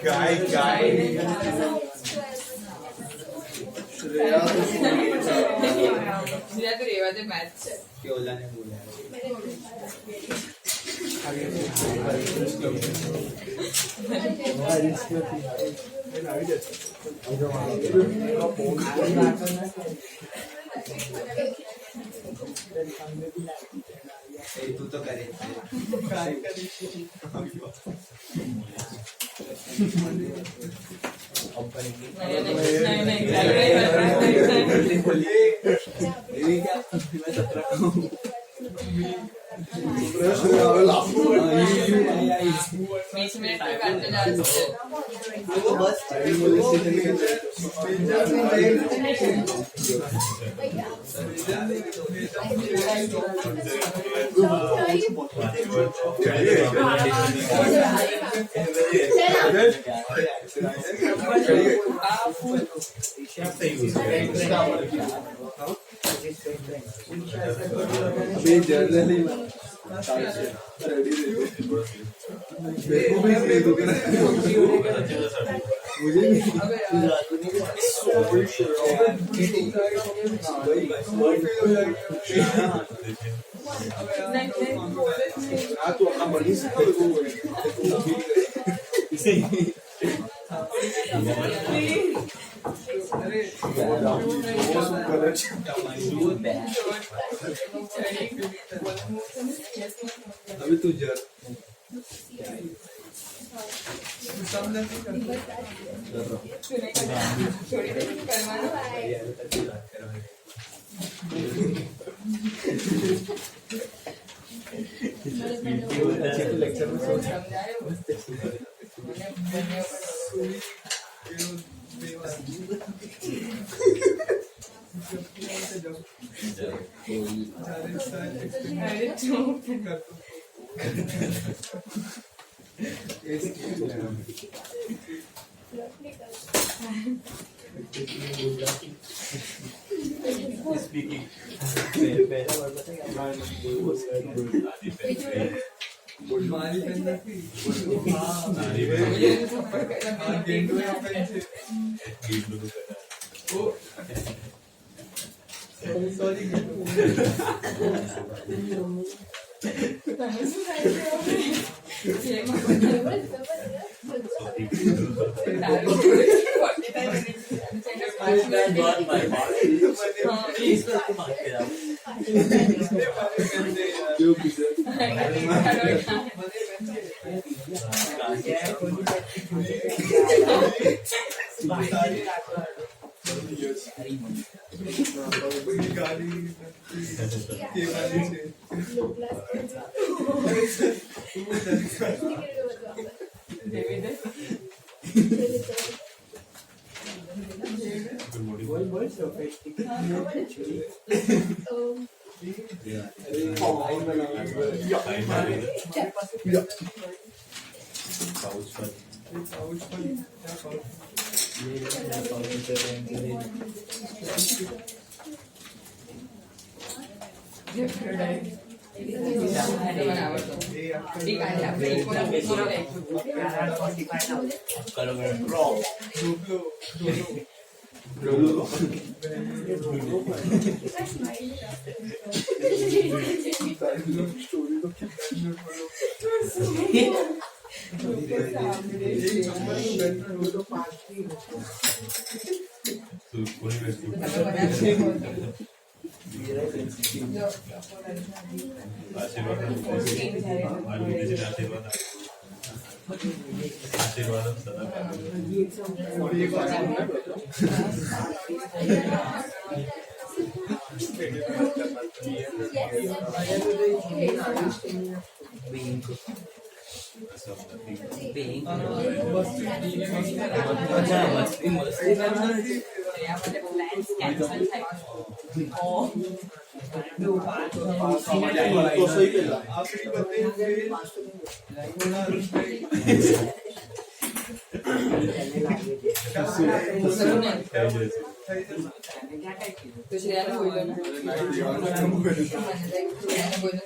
गाय गाय श्रेया तो रेवा मैच केवला ने बोला तू तो करे अभी जर्नली अभी तू जर लेक्चर में स्पीकिंग तो श्रेयाने बोललो ना श्रेयाने बोललो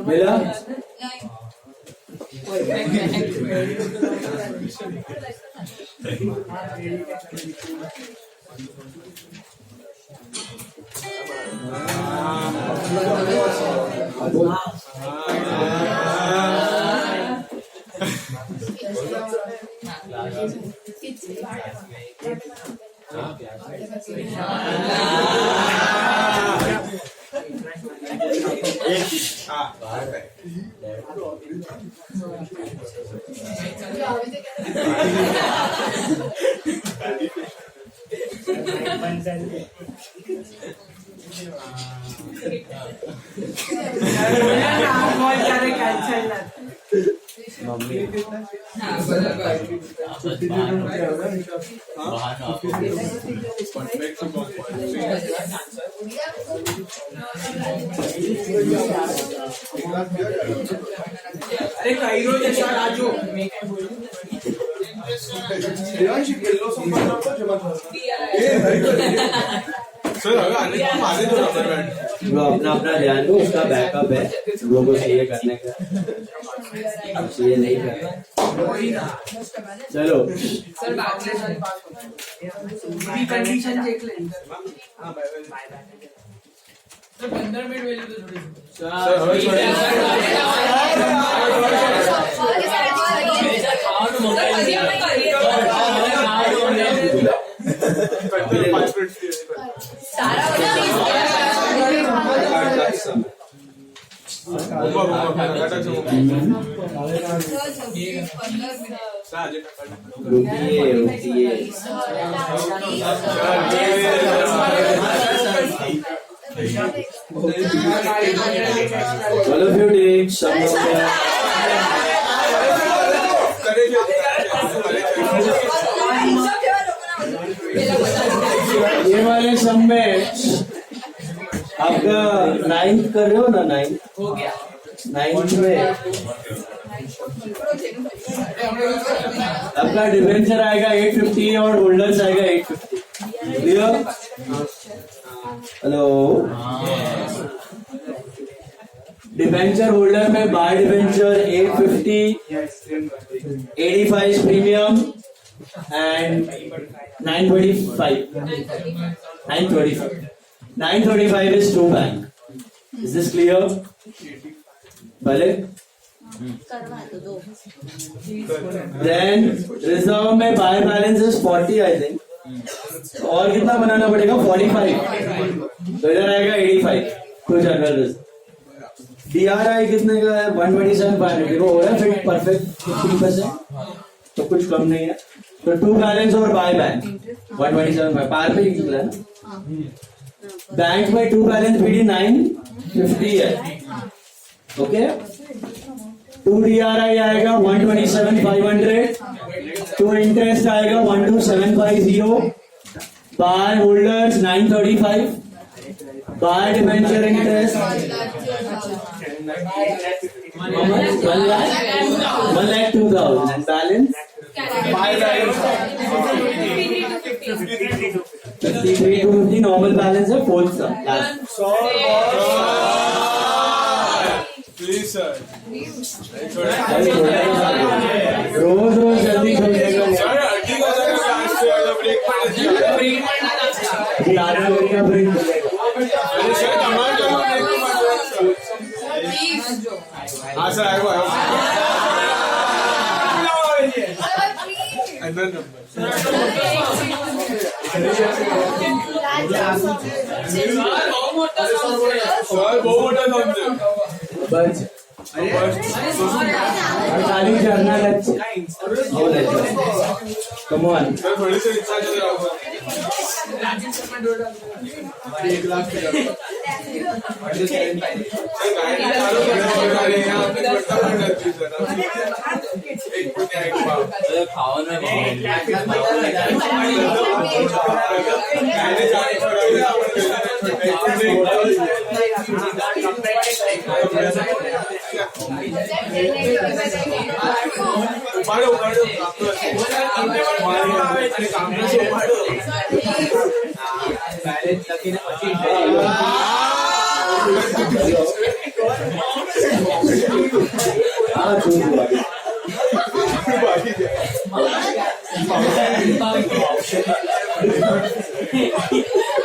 मिला अरे कायरो जैसा राजू वो अपना अपना ध्यान दो, उसका बैकअप है लोगों को सीए करने का। अब सीए नहीं कर रहे, चलो सर बात कंडीशन चेक ले तो 15 मिनट वेल्यू तो थोड़ी All of you take some of ये वाले सब में आपका 9th कर रहे हो ना? 9th हो गया 9th में आपका डिवेंचर आएगा 850 और होल्डर्स आएगा 850। क्लियर? हेलो, डिवेंचर होल्डर में by debenture 850, 85 premium and 935 is 2 bank. Is this clear? भले then reserve में buy balance is 40 I think. और कितना बनाना पड़ेगा? 45। तो इधर आएगा 85 कुछ जनरल रिजर्व। DRI कितने का है? 127 500। वो हो रहा है फिट परफेक्ट 50%। तो कुछ कम नहीं है। तो टू बैलेंस और बाय बैंक 127 पार पे निकला ना। बैंक में टू बैलेंस बीडी 950 है। ओके, टू DRI आएगा 127,500, टू इंटरेस्ट आएगा 12,750, by holders 935, by debenture interest 1,02,000 and balance 53,250 normal balance है fourth sum last। Please sir रोज रोज जल्दी छोड़ेगा आधा घंटा ब्रेक मिलेगा। हाँ सर आएगा अंदर नंबर सर बहुत मोटा नंबर बस खाली करना लक्ष्य कम ऑन। सर थोड़ी सी रिचार्ज एक लाख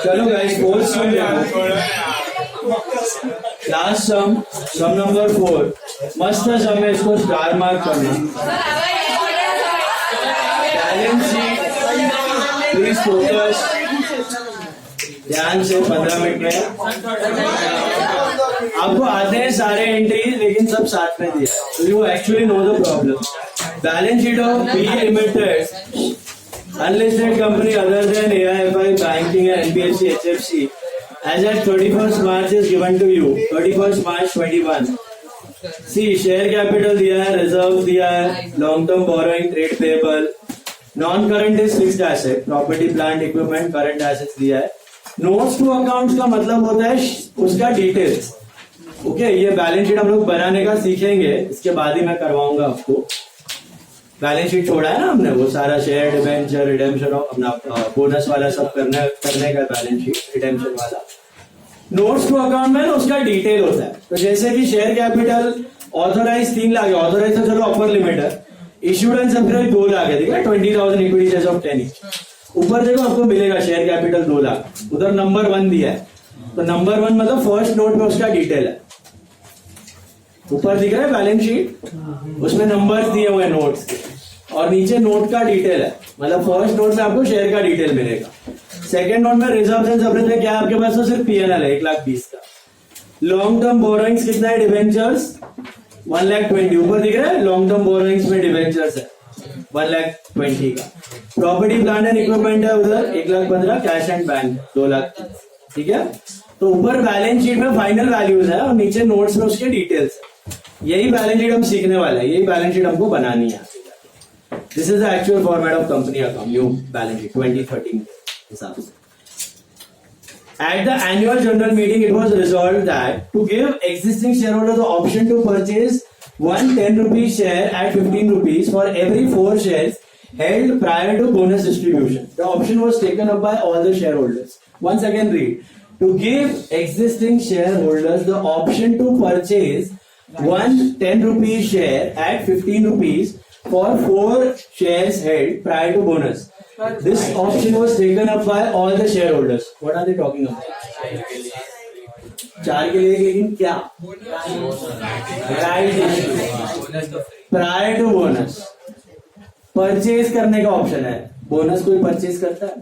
चलो गाइस फोर्थ सम लास्ट सम नंबर 4 मस्त सम है, इसको स्टार मार्क करना। बैलेंस शीट प्लीज फोकस ध्यान से 15 मिनट में। आपको आते हैं सारे एंट्रीज लेकिन सब साथ में दिया, तो you actually know the problem. Balance sheet of B limited unlisted company other than AIFI banking and NBFC HFC as at 31st March is given to you 31st March 21। See share capital दिया है, reserve दिया है, long term borrowing, trade payable, non current is fixed asset, property plant equipment, current assets दिया है। notes to accounts का मतलब होता है उसका डिटेल्स। ओके, ये बैलेंस शीट हम लोग बनाने का सीखेंगे, इसके बाद ही मैं करवाऊंगा आपको। बैलेंस शीट छोड़ा है ना हमने, वो सारा शेयर डिबेंचर रिडेम्पशन अपना बोनस वाला सब करने का बैलेंस शीट रिडेम्पशन वाला। नोट्स टू अकाउंट में ना उसका डिटेल होता है। तो जैसे कि शेयर कैपिटल ऑथोराइज 3 लाख है, ऑथोराइज तो चलो अपर लिमिट है, इश्यूड एंड सब्सक्राइब 2 लाख है, ठीक है 20,000 इक्विटी शेयर्स ऑफ 10 each। ऊपर देखो आपको मिलेगा शेयर कैपिटल 2 लाख, उधर नंबर 1 दिया है, तो नंबर 1 मतलब फर्स्ट नोट में उसका डिटेल है। ऊपर दिख रहा है बैलेंस शीट, उसमें नंबर्स दिए हुए नोट्स के, और नीचे नोट का डिटेल है, मतलब फर्स्ट नोट में आपको शेयर का डिटेल मिलेगा। सेकंड नोट में रिजर्व एंड सर्प्लस क्या आपके पास, तो सिर्फ पीएनएल है 1,20,000 का। लॉन्ग टर्म बोरोइंग्स कितना है, डिवेंचर्स 1,20,000 ऊपर दिख रहा है, लॉन्ग टर्म बोरोइंग्स में डिवेंचर्स है 1,20,000 का। प्रॉपर्टी प्लांट एंड इक्विपमेंट है उधर 1,15,000, कैश एंड बैंक 2 लाख, ठीक है। तो ऊपर बैलेंस शीट में फाइनल वैल्यूज है और नीचे नोट्स में उसके डिटेल्स है। यही बैलेंस शीट हम सीखने वाले हैं, यही बैलेंस शीट हमको बनानी है। This is the actual format of company account, new balance sheet 2013 हिसाब से। At the annual general meeting, it was resolved that to give existing shareholders the option to purchase one 10 rupee share at 15 rupees for every 4 shares held prior to bonus distribution. The option was taken up by all the shareholders. Once again read. To give existing shareholders the option to purchase one 10 rupee share at 15 rupees for 4 shares held prior to bonus. This option was taken up by all the shareholders. What are they talking about? 4 के लिए लेकिन क्या? Right issue. Prior to bonus. Purchase करने का option है। Bonus कोई purchase करता है?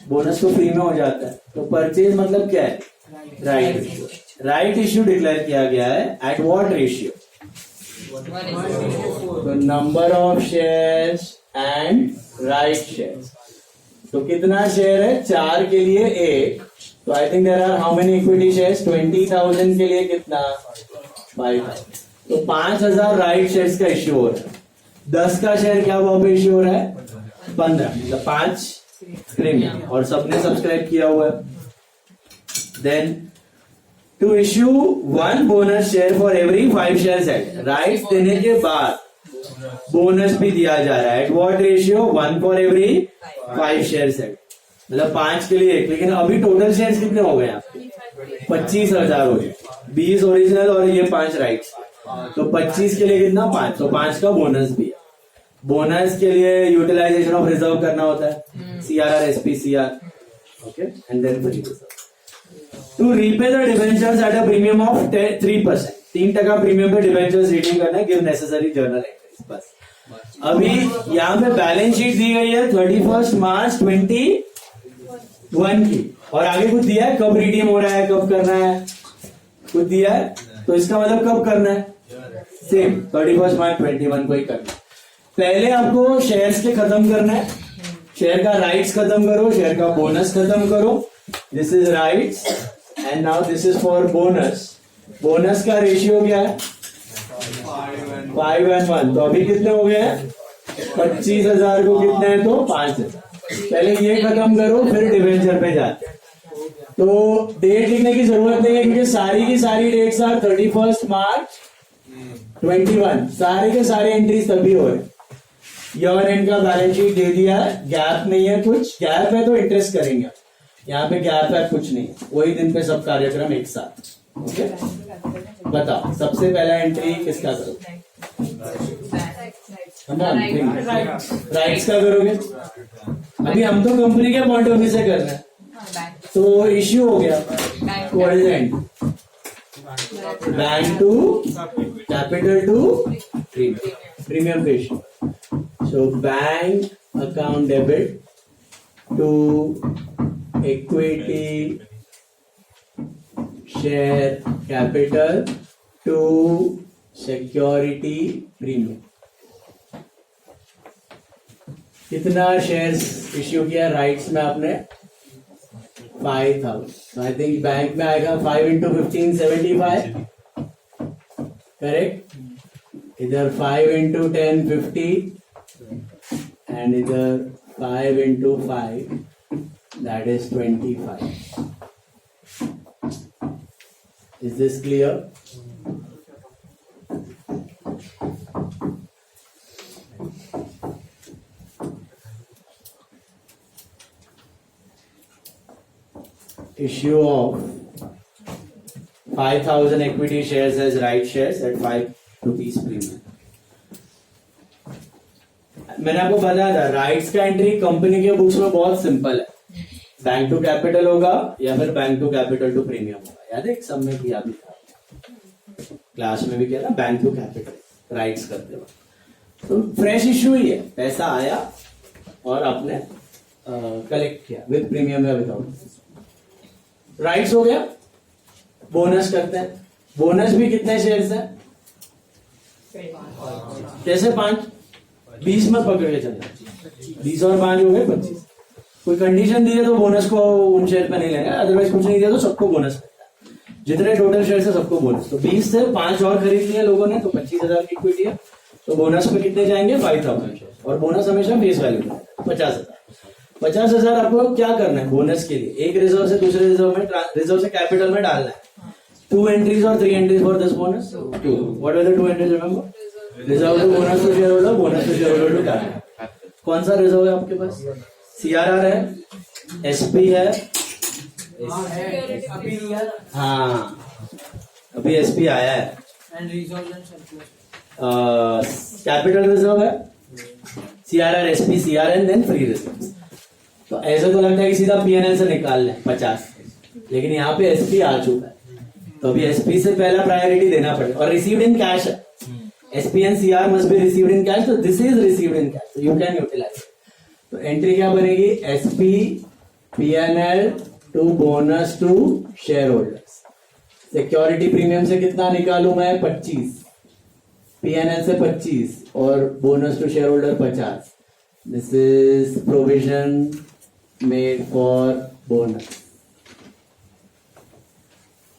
बोनस तो फ्री में हो जाता है। तो परचेज मतलब क्या है? Right issue. Right issue declare किया गया है। At what ratio? तो number of shares and right shares, तो कितना शेयर है? 4 के लिए 1, तो I think there are how many equity shares? 20,000 के लिए कितना? 5,000, तो 5,000 राइट शेयर्स का इश्यू हो रहा है। 10 का शेयर क्या भाव पे इश्यू हो रहा है? 15, मतलब 5 प्रीमियम, और सबने सब्सक्राइब किया हुआ है। Then to issue 1 bonus share for every 5 shares held, right देने के बाद बोनस भी दिया जा रहा है। At what ratio? 1 for every 5 shares held, मतलब 5 के लिए 1। लेकिन अभी टोटल शेयर्स कितने हो गए आपके? 25,000 हो गए, 20 ओरिजिनल और ये 5 राइट्स, तो 25 के लिए कितना? 5, तो 5 का बोनस भी है। बोनस के लिए यूटिलाइजेशन ऑफ रिजर्व करना होता है, CRR, SP, CR, okay, and then free reserve. To repay the debentures at a premium of 3%, 3% premium पे डिबेंचर्स रिडीम करना है, गिव नेसेसरी जर्नल एंट्रीज, बस। अभी यहाँ पे बैलेंस शीट दी गई है 31 मार्च 21 की, और आगे कुछ दिया है कब रिडीम हो रहा है, कब करना है, कुछ दिया है, तो इसका मतलब कब करना है? सेम 31 मार्च 21 को ही करना है। पहले आपको शेयर्स के खत्म करना है, शेयर का राइट्स खत्म करो, शेयर का बोनस खत्म करो। This is rights and now this is for bonus. Bonus का रेशियो क्या है? 5:1, तो अभी कितने हो गए हैं? 25,000 को कितने है? तो 5,000। पहले ये खत्म करो, फिर डिवेंचर पे जाते हैं। तो डेट लिखने की जरूरत नहीं है, क्योंकि सारी की सारी डेट्स आर 31 मार्च 21, सारे के सारे एंट्रीज तभी हो रहे। ईयर एंड का बैलेंस शीट दे दिया है, गैप नहीं है, कुछ गैप है तो इंटरेस्ट करेंगे, यहाँ पे गैप है कुछ नहीं, वही दिन पे सब कार्यक्रम एक साथ। ओके, बताओ सबसे पहला एंट्री किसका करोगे? राइट्स का करोगे। अभी हम तो कंपनी के पॉइंट ऑफ व्यू से कर रहे हैं, तो इश्यू हो गया bank to capital to premium ratio. So bank account debit to equity share capital to security premium। कितना शेयर्स इश्यू किया राइट्स में आपने? 5,000। आई थिंक बैंक में आएगा 5 into 15 75, करेक्ट। इधर 5 into 10 50, and either 5 into 5, that is 25. Is this clear? Issue of 5,000 equity shares as right shares at 5 rupees premium. मैंने आपको बताया था राइट्स का एंट्री कंपनी के बुक्स में बहुत सिंपल है, बैंक टू कैपिटल होगा या फिर bank to capital to premium होगा। याद है सब में किया भी था, क्लास में भी किया था, बैंक टू कैपिटल राइट्स करते वक्त। तो फ्रेश इश्यू ही है, पैसा आया और आपने कलेक्ट किया विद प्रीमियम या विदाउट। राइट्स हो गया। बोनस करते हैं, बोनस भी कितने शेयर्स है? कैसे? 5, 20 मत पकड़ के चलना, 20 और 5 हो गए 25। कोई कंडीशन दी है तो बोनस को उन शेयर पे नहीं लेंगे, अदरवाइज कुछ नहीं दिया तो सबको बोनस मिलता है। जितने टोटल शेयर है सबको बोनस। तो 20 से 5 और खरीद लिए लोगों ने, तो 25,000 की इक्विटी है, तो बोनस पे कितने जाएंगे? 5,000 शेयर। और बोनस हमेशा फेस वैल्यू है 50,000। 50,000 आपको क्या करना है बोनस के लिए? एक रिजर्व से दूसरे रिजर्व से कैपिटल में डालना है। 2 entries or 3 entries for this bonus? 2. What were the 2 entries? Remember? Reserve to bonus to shareholder, bonus to shareholder to capital. कौन सा रिजर्व है आपके पास? CRR है, SP है, हाँ अभी SP आया है, कैपिटल रिजर्व है, CRR, SP, CR and then free reserve. तो ऐसा तो लगता है कि सीधा PNL से निकाल लें 50, लेकिन यहाँ पे SP आ चुका है, तो अभी SP से पहला प्रायोरिटी देना पड़ेगा। और रिसीव्ड इन कैश है, SP and CR must be received in cash, तो this is received in cash, so you can utilize। तो एंट्री क्या बनेगी? SP PNL to bonus to share holders. Security premium से कितना निकालू मैं? 25। पीएनएल से 25 और bonus to share holder 50. This is provision made for bonus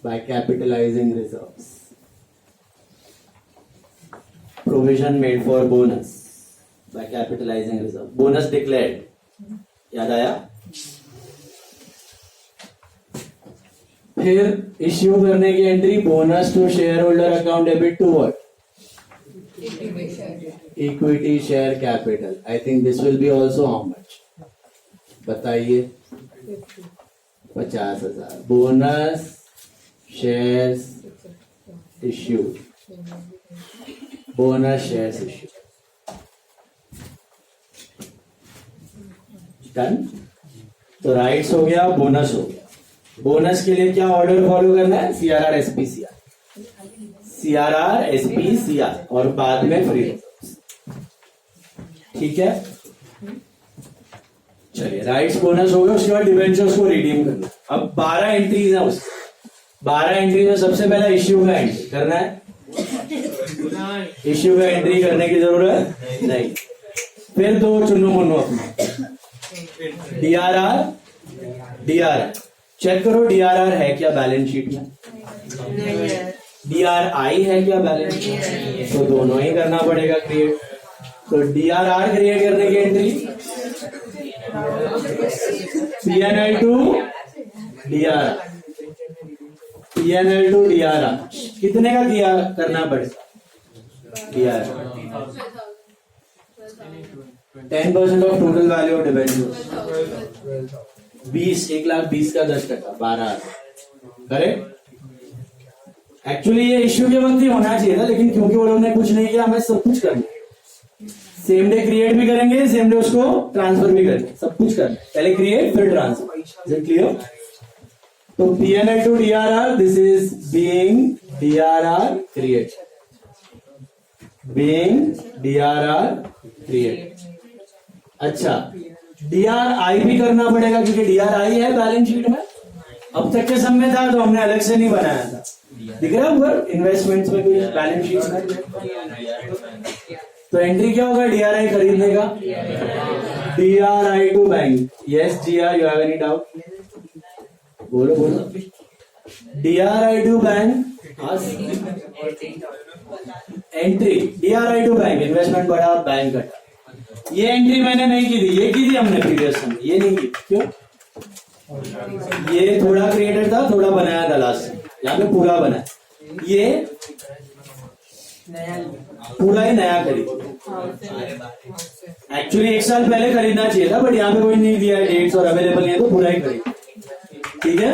by capitalising reserves. Provision made for bonus by capitalising reserve. Bonus declared. याद आया. फिर issue करने की entry bonus to share holder account debit to what. Equity share capital. I think this will be also how much बताइए. 50,000. Bonus shares issue. Bonus shares issue. Done. तो rights हो गया, bonus हो गया. बोनस के लिए क्या ऑर्डर फॉलो करना है. CRR SP CR. CRR SP CR और बाद में फ्री. ठीक है. चलिए राइट्स बोनस हो गया. उसके बाद डिबेंचर्स को रिडीम करना. अब 12 एंट्रीज है उसकी. 12 एंट्री में सबसे पहला इश्यू का एंट्री करना है. इश्यू का एंट्री करने की जरूरत नहीं. फिर दो चुनो मुन्नो अपने. DRR चेक करो. DRR है क्या बैलेंस शीट में. DRI है क्या बैलेंस शीट. तो दोनों ही करना पड़ेगा क्रिएट. तो DRR क्रिएट करने की entry PNL to DRR. PNL to DRR कितने का किया करना पड़ेगा. DRR 10% of total value of debentures. 1,20,000 का 10%. 12. करेक्ट. एक्चुअली ये इश्यू के वक्त ही होना चाहिए था, लेकिन क्योंकि वो लोगों ने कुछ नहीं किया, हमें सब कुछ करना. सेम डे क्रिएट भी करेंगे, सेम डे उसको ट्रांसफर भी करेंगे. सब कुछ करना. पहले क्रिएट फिर ट्रांसफर. Is it clear. तो PNL to DRR. This is being DRR create. Being DRR create. अच्छा DRI भी करना पड़ेगा क्योंकि DRI है बैलेंस शीट में. अब तक के समय था तो हमने अलग से नहीं बनाया था. दिख रहा है ऊपर इन्वेस्टमेंट्स में कोई बैलेंस शीट में. तो एंट्री क्या होगा DRI खरीदने का. DRI to bank. Yes GR you have any doubt. बोलो बोलो. DRI to bank. Entry DRI to bank. Investment बढ़ा, बैंक घटा. ये एंट्री मैंने नहीं की थी, ये की थी हमने प्रीवियस में. ये नहीं की. क्यों. ये थोड़ा क्रिएटेड था, थोड़ा बनाया था लास्ट. यहाँ पे पूरा बना. ये पूरा ही नया खरीद. एक्चुअली 1 साल पहले खरीदना चाहिए था, बट यहाँ पे कोई नहीं दिया है डेट्स और अवेलेबल नहीं है, तो पूरा ही खरीद. ठीक है.